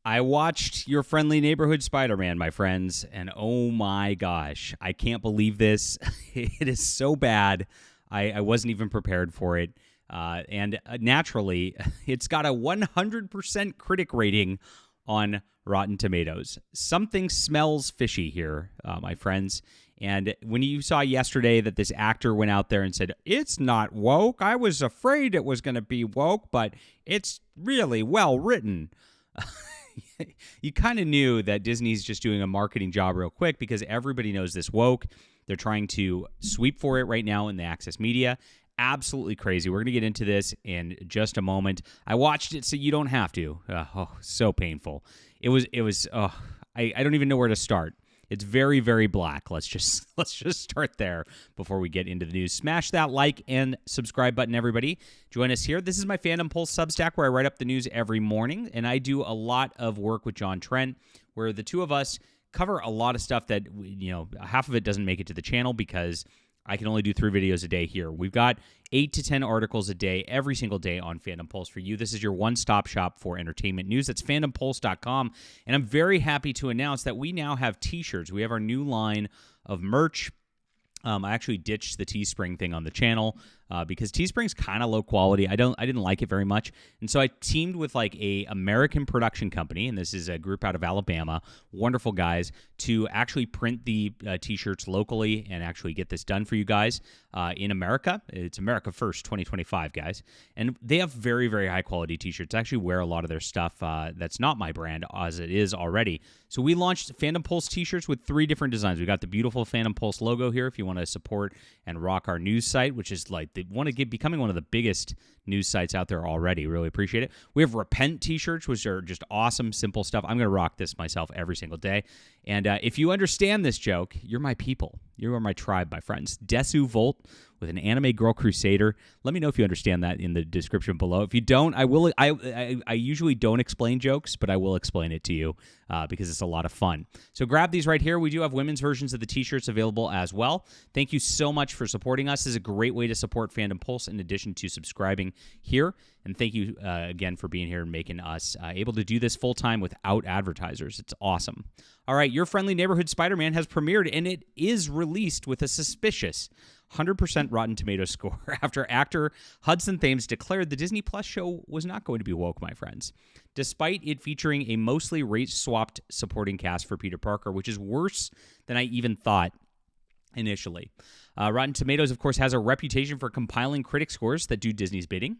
I watched Your Friendly Neighborhood Spider-Man, my friends, and oh my gosh, I can't believe this. It is so bad. I wasn't even prepared for it. And naturally, it's got a 100% critic rating on Rotten Tomatoes. Something smells fishy here, my friends. And when you saw yesterday that this actor went out there and said, "It's not woke. I was afraid it was going to be woke, but it's really well written." You kind of knew that Disney's just doing a marketing job real quick because everybody knows this woke. They're trying to sweep for it right now in the access media. Absolutely crazy. We're going to get into this in just a moment. I watched it so you don't have to. So painful. It was. I don't even know where to start. It's very, very black. Let's just start there before we get into the news. Smash that like and subscribe button, everybody. Join us here. This is my Fandom Pulse Substack where I write up the news every morning, and I do a lot of work with John Trent, where the two of us cover a lot of stuff that, half of it doesn't make it to the channel because I can only do 3 videos a day here. We've got 8 to 10 articles a day, every single day on Fandom Pulse for you. This is your one-stop shop for entertainment news. That's fandompulse.com. And I'm very happy to announce that we now have t-shirts. We have our new line of merch. I actually ditched the Teespring thing on the channel because Teespring's kind of low quality. I didn't like it very much, and so I teamed with like a American production company, and this is a group out of Alabama, wonderful guys, to actually print the T-shirts locally and actually get this done for you guys in America. It's America First 2025, guys, and they have very, very high quality T-shirts. I actually wear a lot of their stuff that's not my brand as it is already. So we launched Fandom Pulse T-shirts with 3 different designs. We got the beautiful Fandom Pulse logo here if you want to support and rock our news site, which is like becoming one of the biggest news sites out there already. Really appreciate it. We have Repent T-shirts, which are just awesome, simple stuff. I'm going to rock this myself every single day. And if you understand this joke, you're my people. You are my tribe, my friends. Desu Volt with an anime girl crusader. Let me know if you understand that in the description below. If you don't, I will. I usually don't explain jokes, but I will explain it to you because it's a lot of fun. So grab these right here. We do have women's versions of the T-shirts available as well. Thank you so much for supporting us. This is a great way to support Fandom Pulse in addition to subscribing here. And thank you again for being here and making us able to do this full-time without advertisers. It's awesome. All right, Your Friendly Neighborhood Spider-Man has premiered, and it is released with a suspicious 100% Rotten Tomatoes score after actor Hudson Thames declared the Disney Plus show was not going to be woke, my friends, despite it featuring a mostly race-swapped supporting cast for Peter Parker, which is worse than I even thought initially. Rotten Tomatoes, of course, has a reputation for compiling critic scores that do Disney's bidding,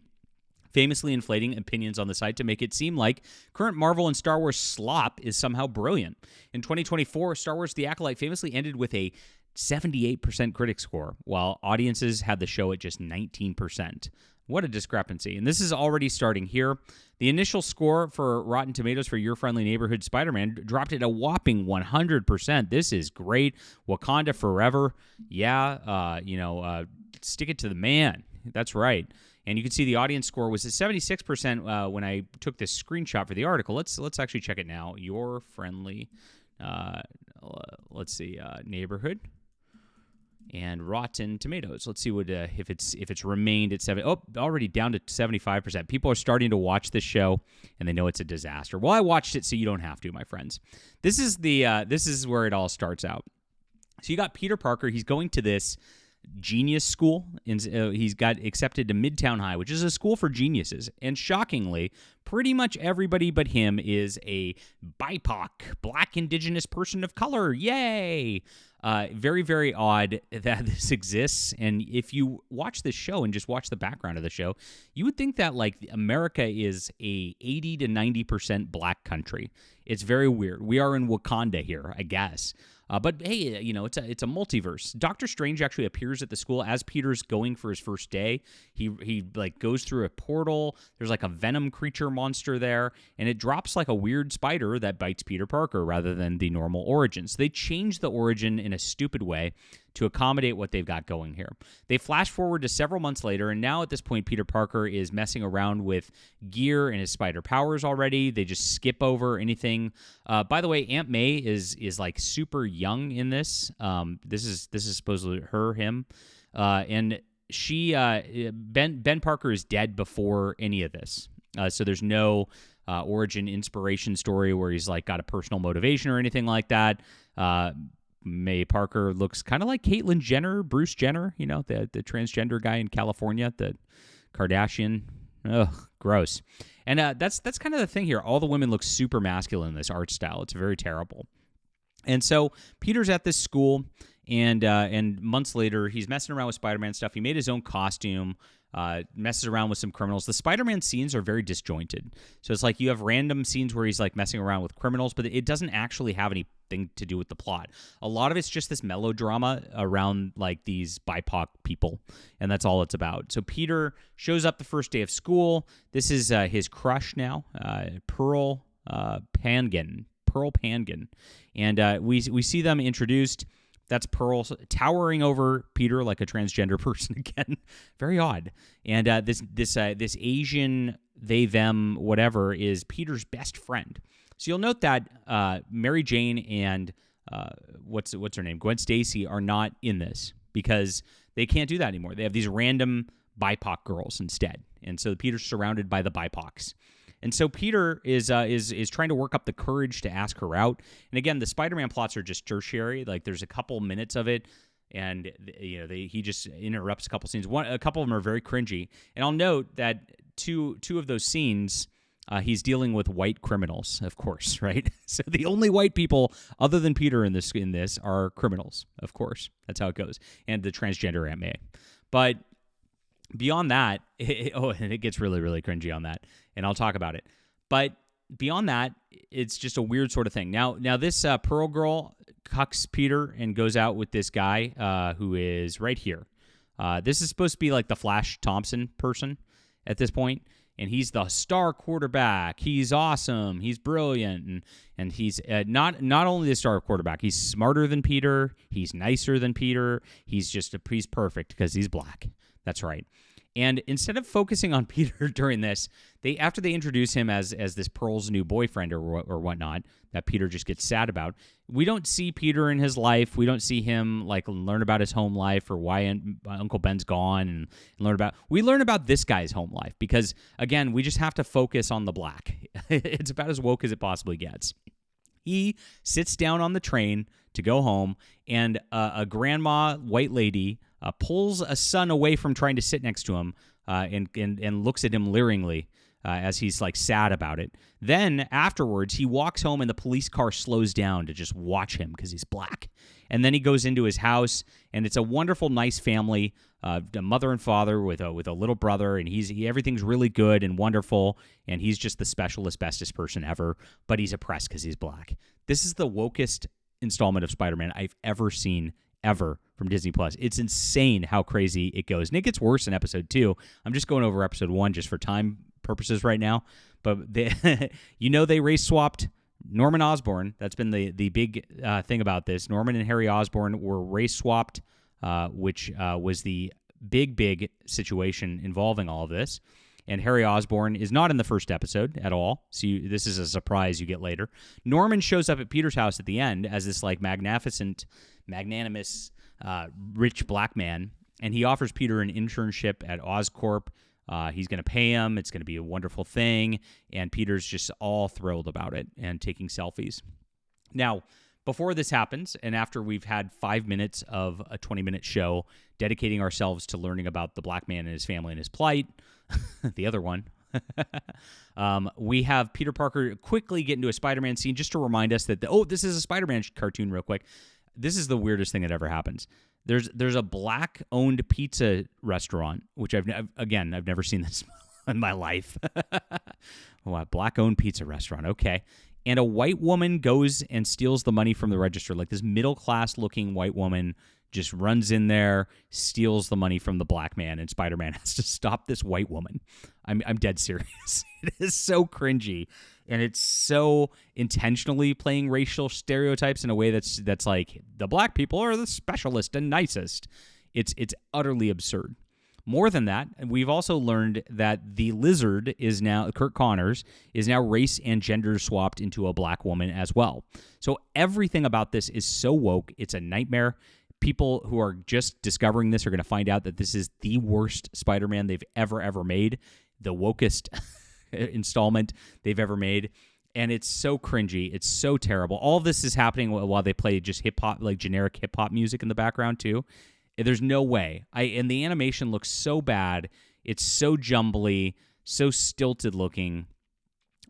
famously inflating opinions on the site to make it seem like current Marvel and Star Wars slop is somehow brilliant. In 2024, Star Wars The Acolyte famously ended with a 78% critic score, while audiences had the show at just 19%. What a discrepancy. And this is already starting here. The initial score for Rotten Tomatoes for Your Friendly Neighborhood Spider-Man dropped at a whopping 100%. This is great. Wakanda forever. Yeah, stick it to the man. That's right. And you can see the audience score was at 76% when I took this screenshot for the article. Let's actually check it now. Your Friendly, Neighborhood and Rotten Tomatoes. Let's see what if it's remained at 7. Oh, already down to 75%. People are starting to watch this show and they know it's a disaster. Well, I watched it so you don't have to, my friends. This is where it all starts out. So you got Peter Parker. He's going to this genius school, and he's got accepted to Midtown High, which is a school for geniuses. And shockingly, pretty much everybody but him is a BIPOC, Black Indigenous person of color. Yay! Very, very odd that this exists. And if you watch this show and just watch the background of the show, you would think that like America is a 80 to 90% black country. It's very weird. We are in Wakanda here, I guess. But hey, it's a multiverse. Doctor Strange actually appears at the school as Peter's going for his first day. He like goes through a portal. There's like a venom creature monster there, and it drops like a weird spider that bites Peter Parker rather than the normal origin. So they changed the origin in a stupid way to accommodate what they've got going here. They flash forward to several months later, and now at this point, Peter Parker is messing around with gear and his spider powers already. They just skip over anything. By the way, Aunt May is like super young in this. This is supposedly him, and she Ben Parker is dead before any of this. So there's no origin inspiration story where he's like got a personal motivation or anything like that. May Parker looks kind of like Caitlyn Jenner, Bruce Jenner, the transgender guy in California, the Kardashian. Ugh, gross. And that's kind of the thing here. All the women look super masculine in this art style. It's very terrible. And so Peter's at this school, and months later, he's messing around with Spider-Man stuff. He made his own costume, messes around with some criminals. The Spider-Man scenes are very disjointed. So it's like you have random scenes where he's like messing around with criminals, but it doesn't actually have anything to do with the plot. A lot of it's just this melodrama around like these BIPOC people, and that's all it's about. So Peter shows up the first day of school. This is his crush now, Pearl Pangan. And we see them introduced. That's Pearl towering over Peter like a transgender person again. Very odd. And this Asian they them whatever is Peter's best friend. So you'll note that Mary Jane and what's her name, Gwen Stacy, are not in this because they can't do that anymore. They have these random BIPOC girls instead, and so Peter's surrounded by the BIPOCs. And so Peter is trying to work up the courage to ask her out. And again, the Spider-Man plots are just tertiary. Like there's a couple minutes of it, and he just interrupts a couple scenes. A couple of them are very cringy. And I'll note that two of those scenes, he's dealing with white criminals, of course, right? So the only white people other than Peter in this are criminals, of course. That's how it goes. And the transgender Aunt May. But beyond that, and it gets really, really cringy on that, and I'll talk about it. But beyond that, it's just a weird sort of thing. Now this Pearl girl cucks Peter and goes out with this guy who is right here. This is supposed to be like the Flash Thompson person at this point, and he's the star quarterback. He's awesome. He's brilliant, and he's not only the star quarterback. He's smarter than Peter. He's nicer than Peter. He's perfect because he's black. That's right. And instead of focusing on Peter during this, after they introduce him as this Pearl's new boyfriend or whatnot, that Peter just gets sad about, we don't see Peter in his life. We don't see him like learn about his home life or why Uncle Ben's gone and we learn about this guy's home life because, again, we just have to focus on the black. It's about as woke as it possibly gets. He sits down on the train to go home, and a grandma white lady pulls a son away from trying to sit next to him and looks at him leeringly as he's like sad about it. Then afterwards, he walks home and the police car slows down to just watch him because he's black. And then he goes into his house, and it's a wonderful, nice family, a mother and father with a little brother, and everything's really good and wonderful, and he's just the specialist, bestest person ever, but he's oppressed because he's black. This is the wokest installment of Spider-Man I've ever seen ever from Disney Plus. It's insane how crazy it goes. And it gets worse in episode 2. I'm just going over episode 1 just for time purposes right now. But they race swapped Norman Osborn. That's been the big thing about this. Norman and Harry Osborn were race swapped, which was the big situation involving all of this. And Harry Osborn is not in the first episode at all. So this is a surprise you get later. Norman shows up at Peter's house at the end as this like magnanimous, rich black man, and he offers Peter an internship at Oscorp. He's going to pay him. It's going to be a wonderful thing, and Peter's just all thrilled about it and taking selfies. Now, before this happens, and after we've had 5 minutes of a 20-minute show dedicating ourselves to learning about the black man and his family and his plight, the other one, we have Peter Parker quickly get into a Spider-Man scene just to remind us that, this is a Spider-Man cartoon real quick. This is the weirdest thing that ever happens. There's a black-owned pizza restaurant, which I've never seen this in my life. A black-owned pizza restaurant, okay. And a white woman goes and steals the money from the register. Like this middle-class-looking white woman just runs in there, steals the money from the black man, and Spider-Man has to stop this white woman. I'm dead serious. It is so cringy, and it's so intentionally playing racial stereotypes in a way that's like the black people are the specialist and nicest. It's utterly absurd. More than that, we've also learned that the Lizard is now, Kurt Connors, is now race and gender swapped into a black woman as well. So everything about this is so woke, it's a nightmare. People who are just discovering this are going to find out that this is the worst Spider-Man they've ever made. The wokest installment they've ever made. And it's so cringy. It's so terrible. All of this is happening while they play just hip-hop, like generic hip-hop music in the background, too. There's no way. And the animation looks so bad. It's so jumbly, so stilted looking.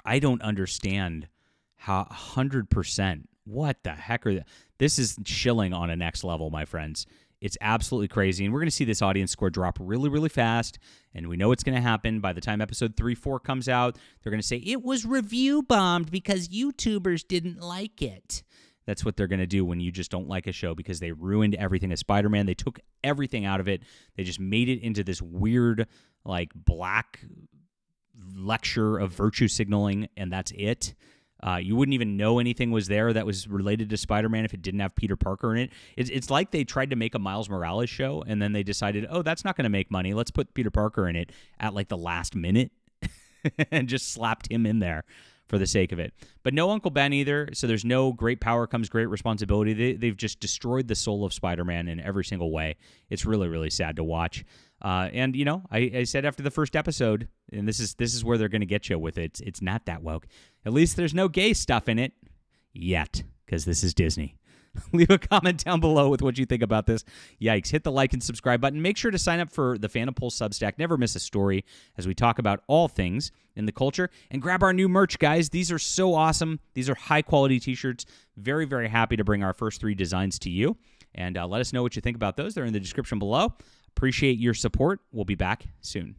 I don't understand how 100%. What the heck are this is shilling on a next level, my friends. It's absolutely crazy. And we're going to see this audience score drop really, really fast. And we know what's going to happen. By the time episode 3, 4 comes out, they're going to say, it was review bombed because YouTubers didn't like it. That's what they're going to do when you just don't like a show, because they ruined everything as Spider-Man. They took everything out of it. They just made it into this weird, like, black lecture of virtue signaling, and that's it. You wouldn't even know anything was there that was related to Spider-Man if it didn't have Peter Parker in it. It's like they tried to make a Miles Morales show, and then they decided, oh, that's not going to make money. Let's put Peter Parker in it at like the last minute and just slapped him in there for the sake of it. But no Uncle Ben either, so there's no great power comes great responsibility. They've just destroyed the soul of Spider-Man in every single way. It's really, really sad to watch. And, you know, I said after the first episode, and this is where they're going to get you with it, it's not that woke. At least there's no gay stuff in it yet, because this is Disney. Leave a comment down below with what you think about this. Yikes. Hit the like and subscribe button. Make sure to sign up for the Phantom Pulse Substack. Never miss a story as we talk about all things in the culture. And grab our new merch, guys. These are so awesome. These are high-quality t-shirts. Very, very happy to bring our first 3 designs to you. And let us know what you think about those. They're in the description below. Appreciate your support. We'll be back soon.